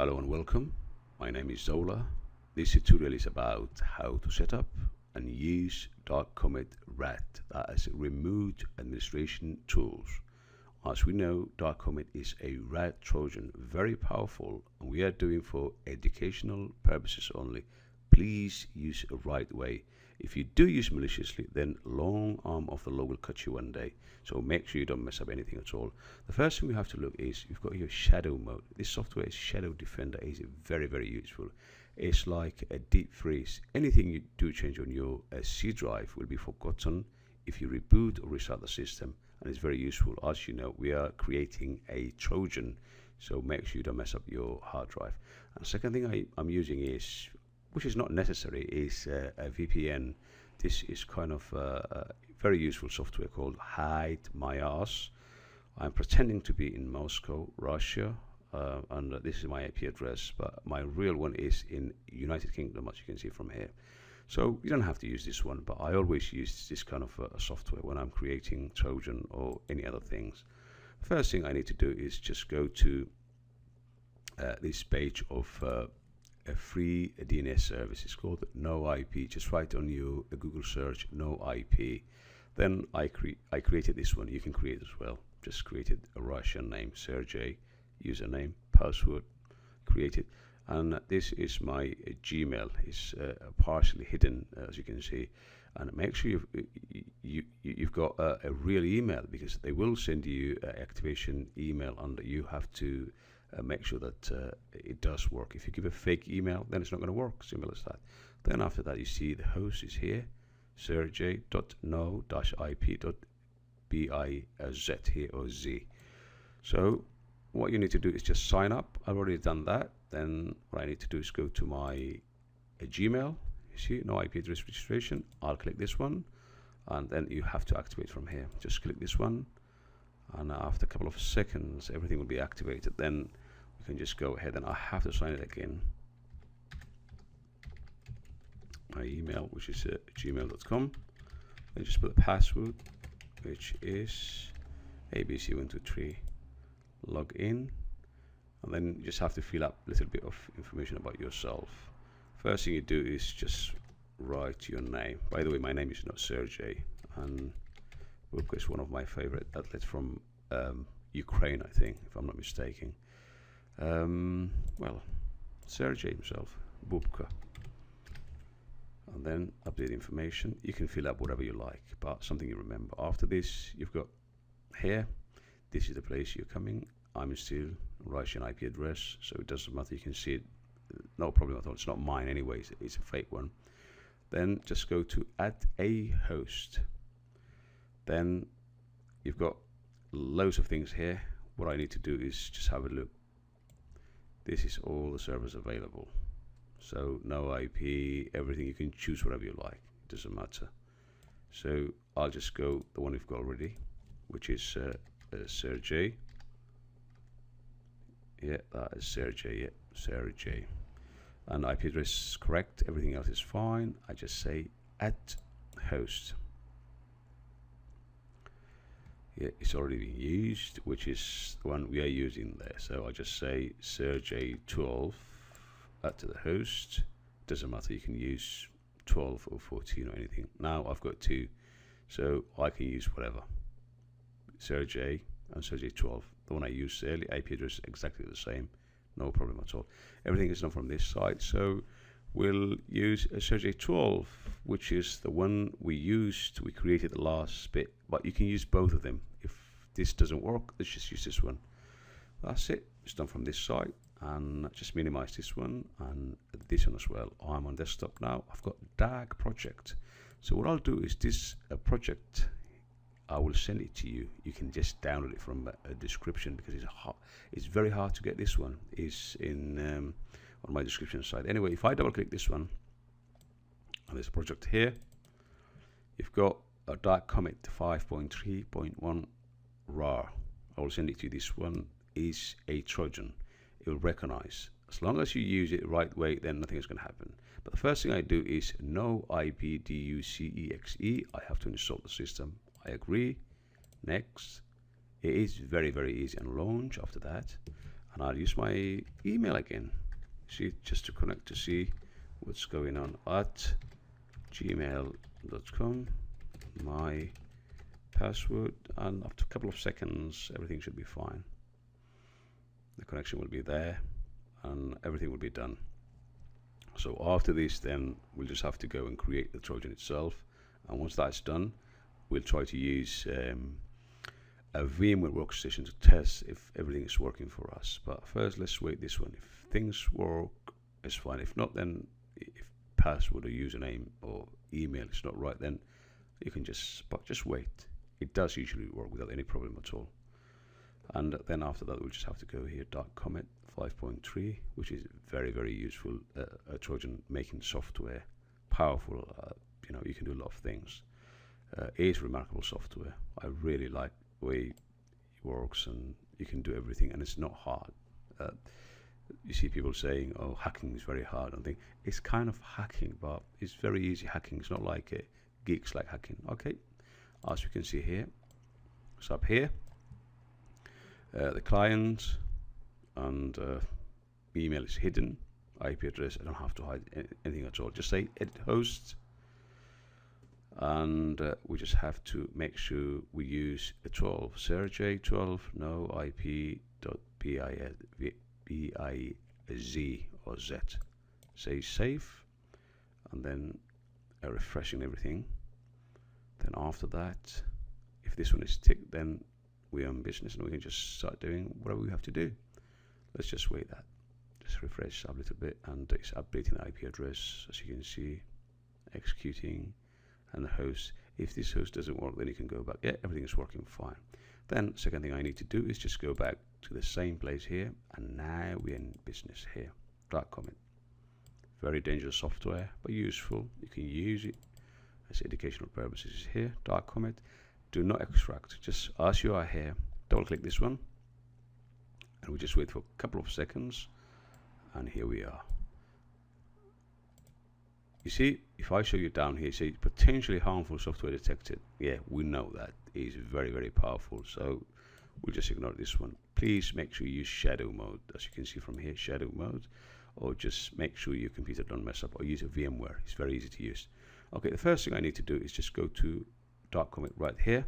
Hello and welcome. My name is Zola. This tutorial is about how to set up and use DarkComet RAT, that is Remote Administration Tools. As we know, DarkComet is a RAT Trojan, very powerful, and we are doing for educational purposes only. Please use it the right way. If you do use maliciously, then long arm of the law will cut you one day. So make sure you don't mess up anything at all. The first thing we have to look is you've got your shadow mode. This software is Shadow Defender. Is very, very useful. It's like a deep freeze. Anything you do change on your C drive will be forgotten if you reboot or restart the system, and it's very useful. As you know, we are creating a Trojan, so make sure you don't mess up your hard drive. And the second thing I'm using is, which is not necessary, is a VPN. This is kind of a very useful software called Hide My Ass. I'm pretending to be in Moscow, Russia, and this is my IP address, but my real one is in United Kingdom, as you can see from here. So you don't have to use this one, but I always use this kind of software when I'm creating Trojan or any other things. The first thing I need to do is just go to this page of a free DNS service. It's called No IP. Just write on your Google search No IP. Then I created this one. You can create as well. Just created a Russian name, Sergey, username, password, created. And this is my Gmail. It's partially hidden, as you can see. And make sure you've got a real email, because they will send you an activation email, and you have to make sure that it does work. If you give a fake email, then it's not going to work. Simple as that. Then after that, you see the host is here, sergey.no-ip.biz here, or z. So what you need to do is just sign up. I've already done that. Then what I need to do is go to my Gmail. You see, no IP address registration. I'll click this one, and then you have to activate from here. Just click this one, and after a couple of seconds, everything will be activated. Then we can just go ahead, and I have to sign it again. My email, which is gmail.com. Then just put the password, which is abc123. Log in, and then you just have to fill up a little bit of information about yourself. First thing you do is just write your name. By the way, my name is not Sergey, and Bubka is one of my favorite athletes from Ukraine, I think, if I'm not mistaken. Well, Sergey himself, Bubka. And then update information. You can fill up whatever you like, but something you remember. After this, you've got here, this is the place you're coming. I'm still Russian IP address, so it doesn't matter. You can see it, no problem at all. It's not mine anyways, it's a fake one. Then just go to add a host. Then you've got loads of things here. What I need to do is just have a look. This is all the servers available. So no IP, everything. You can choose whatever you like. It doesn't matter. So I'll just go the one we've got already, which is Sergey. Yeah, that is Sergey. Yeah, Sergey. And IP address is correct. Everything else is fine. I just say add host. Yeah, it's already been used, which is the one we are using there. So I just say Sergey12, add to the host. Doesn't matter, you can use 12 or 14 or anything. Now I've got two, so I can use whatever. Sergey and Sergey12. The one I used earlier, IP address is exactly the same. No problem at all. Everything is done from this side, so we'll use a Sergey12, which is the one we used. We created the last bit, but you can use both of them. If this doesn't work, let's just use this one. That's it. It's done from this side, and just minimize this one and this one as well. I'm on desktop now. I've got DAG project. So what I'll do is this project, I will send it to you. You can just download it from a description, because it's very hard to get. This one is in on my description side. Anyway, if I double click this one, and this project here, you've got a DarkComet 5.3.1 RAR. I will send it to you. This one is a Trojan. It will recognize. As long as you use it the right way, then nothing is going to happen. But the first thing I do is no IPDUCEXE. I have to install the system. I agree. Next. It is very, very easy, and launch after that. and I'll use my email again, see, just to connect to see what's going on at gmail.com, my password, and after a couple of seconds everything should be fine. The connection will be there and everything will be done. So after this, then we'll just have to go and create the Trojan itself, and once that's done, we'll try to use a VMware workstation to test if everything is working for us. But first, let's wait this one. If things work, it's fine. If not, then if password or username or email is not right, then you can just wait. It does usually work without any problem at all. And then after that, we'll just have to go here, DarkComet 5.3, which is very, very useful. A Trojan making software powerful. You know, you can do a lot of things. It is remarkable software. I really like the way it works, and you can do everything, and it's not hard. You see people saying, "Oh, hacking is very hard." I think it's kind of hacking, but it's very easy hacking. It's not like geeks like hacking. Okay, as you can see here, it's up here. The client and email is hidden. IP address, I don't have to hide anything at all. Just say edit host, and we just have to make sure we use a 12 Sergey 12 no IP.biz or z. Say save, and then refreshing everything. Then after that, if this one is ticked, then we're on business and we can just start doing whatever we have to do. Let's just wait that. Just refresh a little bit, and it's updating the IP address, as you can see, executing, and the host. If this host doesn't work, then you can go back. Yeah, everything is working fine. Then second thing I need to do is just go back to the same place here, and now we're in business here. DarkComet. Very dangerous software, but useful. You can use it as educational purposes here. DarkComet. Do not extract. Just as you are here, double click this one, and we just wait for a couple of seconds, and here we are. You see, if I show you down here, say potentially harmful software detected. Yeah, we know that is very, very powerful, so we'll just ignore this one. Please make sure you use shadow mode, as you can see from here, shadow mode, or just make sure your computer don't mess up, or use a VMware. It's very easy to use. Okay, the first thing I need to do is just go to DarkComet right here,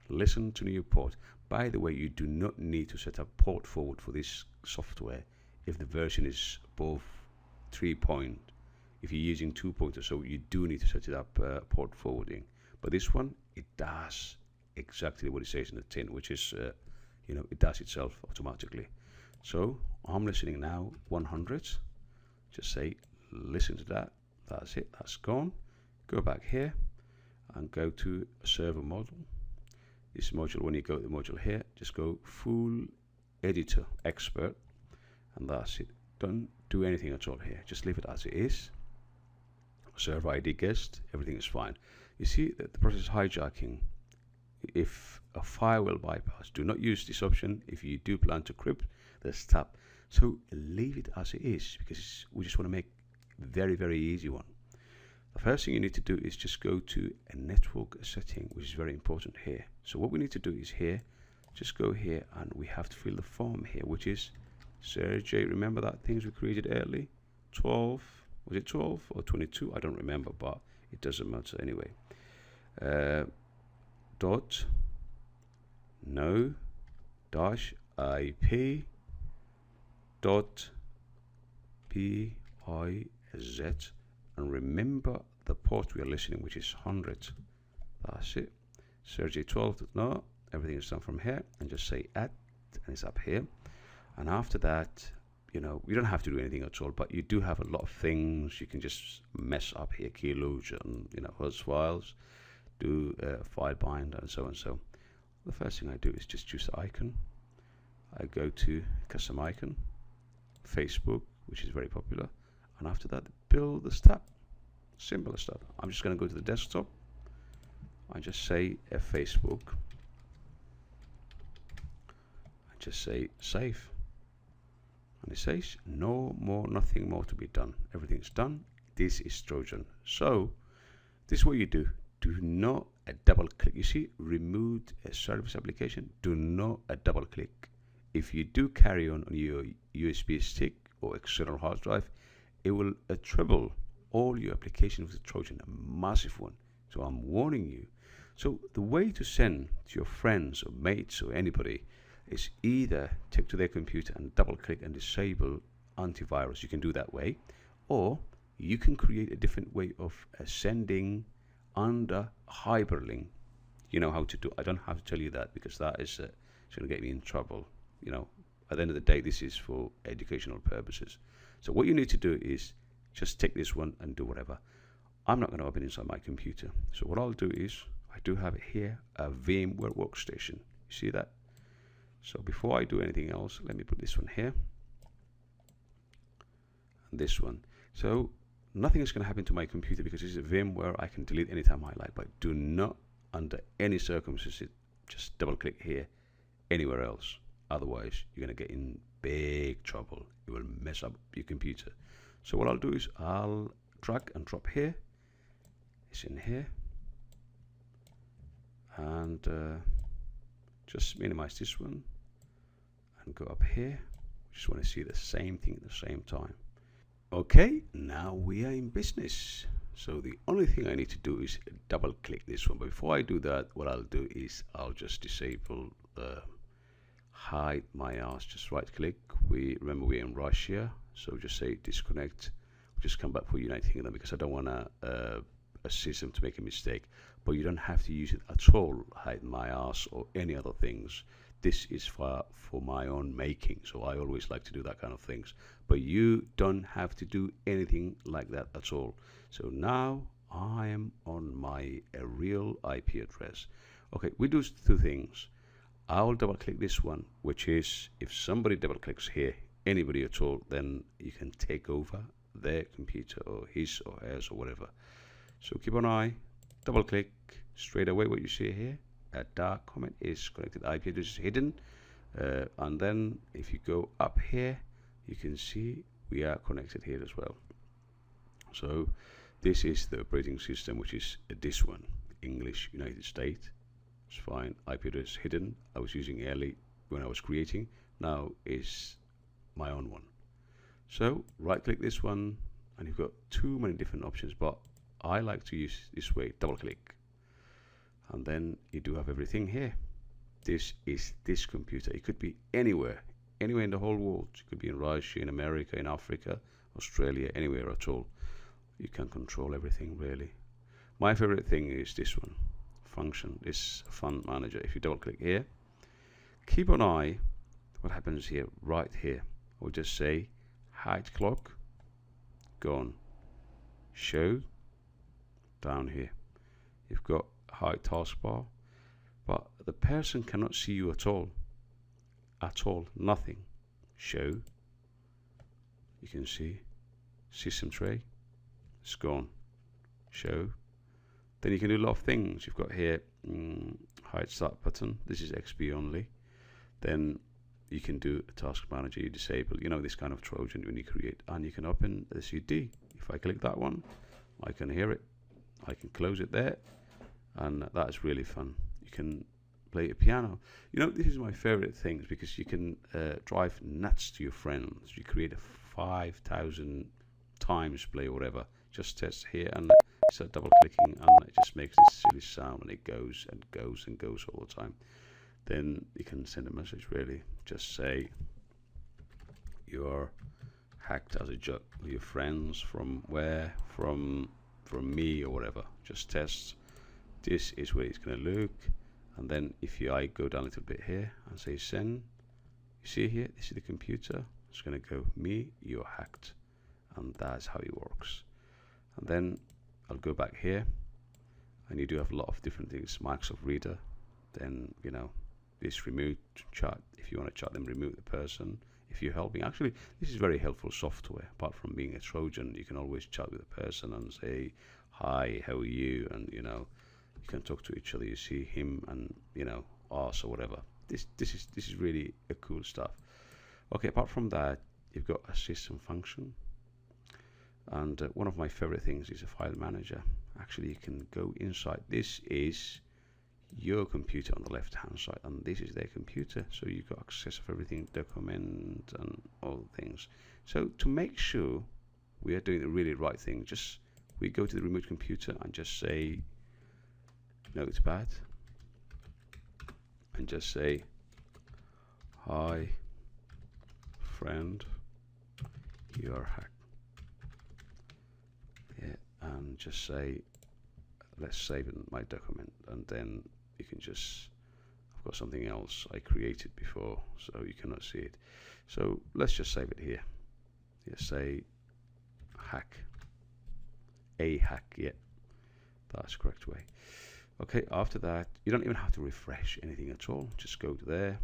listen to new port. By the way, you do not need to set up port forward for this software if the version is above 3 point. If you're using 2 point or so, you do need to set it up port forwarding. But this one, it does exactly what it says in the tin, which is, you know, it does itself automatically. So I'm listening now, 100. Just say, listen to that. That's it. That's gone. Go back here and go to a server model. This module, when you go to the module here, just go full editor expert, and that's it. Don't do anything at all here. Just leave it as it is. Server ID guest, everything is fine. You see that the process hijacking. If a firewall bypass, do not use this option. If you do plan to crypt, there's tab. So leave it as it is, because we just want to make very, very easy one. The first thing you need to do is just go to a network setting, which is very important here. So what we need to do is here, just go here, and we have to fill the form here, which is Sergey. Remember that things we created early? 12, was it 12 or 22? I don't remember, but it doesn't matter anyway. Dot no dash IP dot biz, and remember the port we are listening, which is 100. That's it. Sergey 12. No, everything is done from here, and just say add, and it's up here. And after that, you know, you don't have to do anything at all, but you do have a lot of things you can just mess up here, keyloads and, you know, host files, do file bind, and so and so. The first thing I do is just choose the icon. I go to custom icon, Facebook, which is very popular, and after that, build the tab. Simple as that. I'm just going to go to the desktop. I just say Facebook. I just say save. And it says no more, nothing more to be done. Everything's done. This is Trojan. So this is what you do. Do not double click. You see, removed a service application. Do not double click if you do carry on your USB stick or external hard drive, it will trouble all your applications with a Trojan, a massive one. So I'm warning you. So the way to send to your friends or mates or anybody is either take to their computer and double click and disable antivirus. You can do that way, or you can create a different way of sending under hyperlink. You know how to do. I don't have to tell you that because that is going to get me in trouble. You know, at the end of the day, this is for educational purposes. So what you need to do is just take this one and do whatever. I'm not going to open inside my computer. So what I'll do is, I do have here a VMware workstation. You see that? So before I do anything else, let me put this one here and this one. So nothing is going to happen to my computer because this is a VMware. I can delete anytime I like, but do not, under any circumstances, just double click here anywhere else. Otherwise, you're going to get in big trouble. It will mess up your computer. So what I'll do is I'll drag and drop here. It's in here. And just minimize this one and go up here. Just want to see the same thing at the same time. Okay, now we are in business. So the only thing I need to do is double click this one. But before I do that, what I'll do is I'll just disable hide my ass. Just right click. Remember we're in Russia, so just say disconnect. We'll just come back for United Kingdom because I don't want a system to make a mistake. But you don't have to use it at all, hide my ass or any other things. This is for my own making, so I always like to do that kind of things. But you don't have to do anything like that at all. So now I am on my real IP address. Okay, we do two things. I'll double click this one, which is if somebody double clicks here, anybody at all, then you can take over their computer or his or hers or whatever. So keep an eye, double click straight away. What you see here, DarkComet is connected IP address is hidden, and then if you go up here, you can see we are connected here as well. So this is the operating system, which is this one, English United States. It's fine. IP address hidden. I was using early when I was creating. Now is my own one. So right click this one, and you've got too many different options, but I like to use this way. Double click, and then you do have everything here. This is this computer. It could be anywhere in the whole world. It could be in Russia, in America, in Africa, Australia, anywhere at all. You can control everything really. My favorite thing is this one, function, this fund manager. If you double click here, keep an eye what happens here, right here. I'll just say hide clock, gone, show, down here. You've got hide taskbar, but the person cannot see you at all, nothing. Show, you can see system tray, it's gone. Show, then you can do a lot of things. You've got here hide start button, this is XP only. Then you can do a task manager, you disable, you know, this kind of Trojan when you create, and you can open the CD. If I click that one, I can hear it, I can close it there, and that is really fun. You can play a piano. You know, this is my favorite things because you can drive nuts to your friends. You create a 5,000 times play or whatever. Just test here, and start double clicking, and it just makes this silly sound, and it goes and goes and goes all the time. Then you can send a message really. Just say you're hacked as a joke with your friends from where, from me or whatever. Just test. This is where it's going to look, and then if I go down a little bit here and say send, you see here, this is the computer. It's going to go me, you're hacked, and that's how it works. And then I'll go back here, and you do have a lot of different things. Microsoft Reader, then you know this remove chat. If you want to chat, then remove the person. If you're helping, actually this is very helpful software. Apart from being a Trojan, you can always chat with a person and say hi, how are you, and you know you can talk to each other. You see him and you know us or whatever. This is really a cool stuff. Okay, apart from that, you've got a system function, and one of my favorite things is a file manager. Actually, you can go inside. This is your computer on the left hand side, and this is their computer, so you've got access of everything, document and all things. So to make sure we are doing the really right thing, just we go to the remote computer and just say notepad and just say, hi friend, you're hacked. Yeah, and just say, let's save in my document, and then you can just, I've got something else I created before, so you cannot see it. So let's just save it here. Yeah, say hack, a hack. Yeah, that's the correct way. Okay, after that, you don't even have to refresh anything at all. Just go to there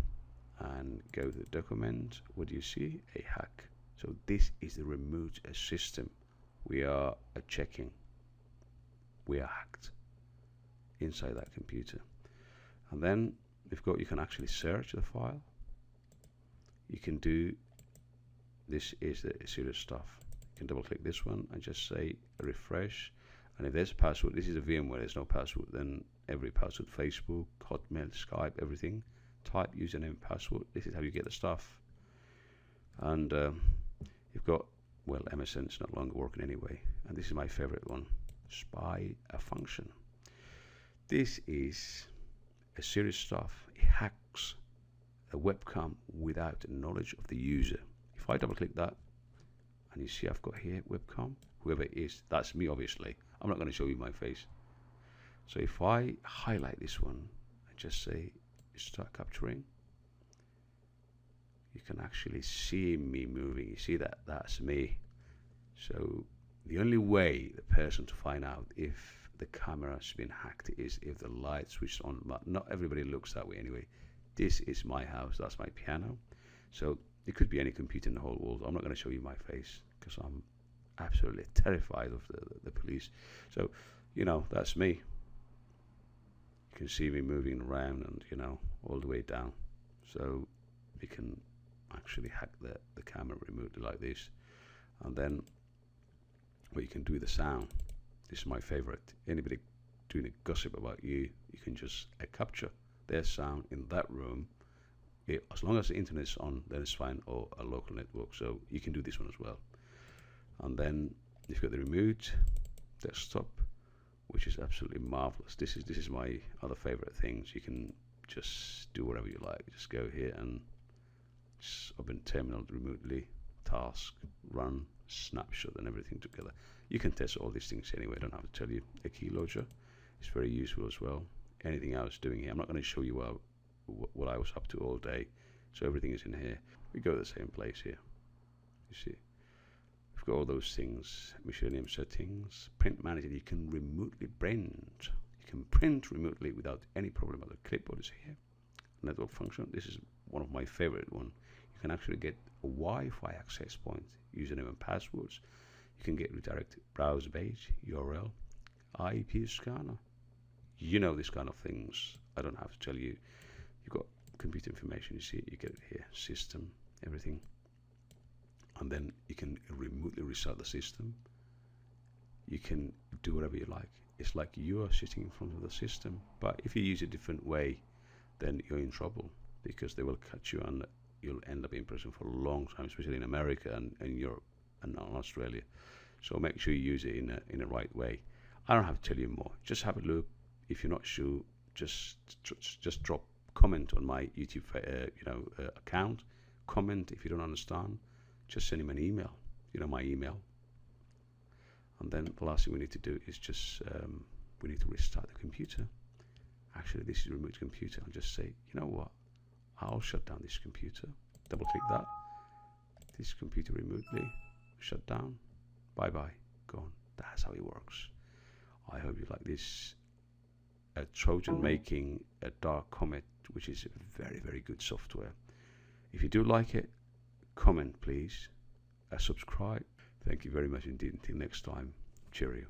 and go to the document. What do you see? A hack. So this is the remote system we are checking. We are hacked inside that computer. And then we've got, you can actually search the file. You can do, this is the serious stuff. You can double click this one and just say refresh. And if there's a password, this is a VMware, there's no password, then every password, Facebook, Hotmail, Skype, everything, type username and password. This is how you get the stuff. And you've got, well, MSN is no longer working anyway. And this is my favorite one, spy a function. This is a serious stuff. It hacks a webcam without the knowledge of the user. If I double click that, and you see I've got here webcam, whoever it is, that's me obviously. I'm not going to show you my face. So if I highlight this one and just say start capturing, you can actually see me moving. You see that that's me. So the only way the person to find out if the camera has been hacked is if the light switched on, but not everybody looks that way anyway. This is my house, that's my piano. So it could be any computer in the whole world. I'm not going to show you my face because I'm absolutely terrified of the police. So, you know, that's me. You can see me moving around and, you know, all the way down. So you can actually hack the camera remotely like this. And then what you can do with the sound, this is my favorite. Anybody doing a gossip about you, you can just capture their sound in that room. As long as the internet's on, then it's fine, or a local network. So you can do this one as well. And then you've got the remote desktop, which is absolutely marvelous. This is my other favorite things. You can just do whatever you like. Just go here and just open terminal remotely, task, run, snapshot, and everything together. You can test all these things anyway. I don't have to tell you. A key launcher is very useful as well. Anything I was doing here, I'm not going to show you what I was up to all day. So everything is in here. We go to the same place here. You see, we've got all those things. Machine name settings, print manager. You can remotely print. You can print remotely without any problem. The clipboard is here. Network function. This is one of my favorite one. You can actually get a Wi-Fi access point, username and passwords. You can get redirected browse page, URL, IP scanner. You know these kind of things. I don't have to tell you. You've got computer information. You see it. You get it here. System, everything. And then you can remotely restart the system. You can do whatever you like. It's like you are sitting in front of the system. But if you use a different way, then you're in trouble because they will catch you and you'll end up in prison for a long time, especially in America and Europe and Australia. So make sure you use it in a right way. I don't have to tell you more. Just have a look. If you're not sure, just drop comment on my YouTube account. Comment if you don't understand. Just send him an email. You know my email. And then the last thing we need to do is just we need to restart the computer. Actually, this is a remote computer. I'll just say, you know what? I'll shut down this computer. Double click that. This computer remotely. Shut down. Bye bye. Gone. That's how it works. I hope you like this. A Trojan making a DarkComet, which is a very, very good software. If you do like it, comment please. Subscribe. Thank you very much indeed. Until next time. Cheerio.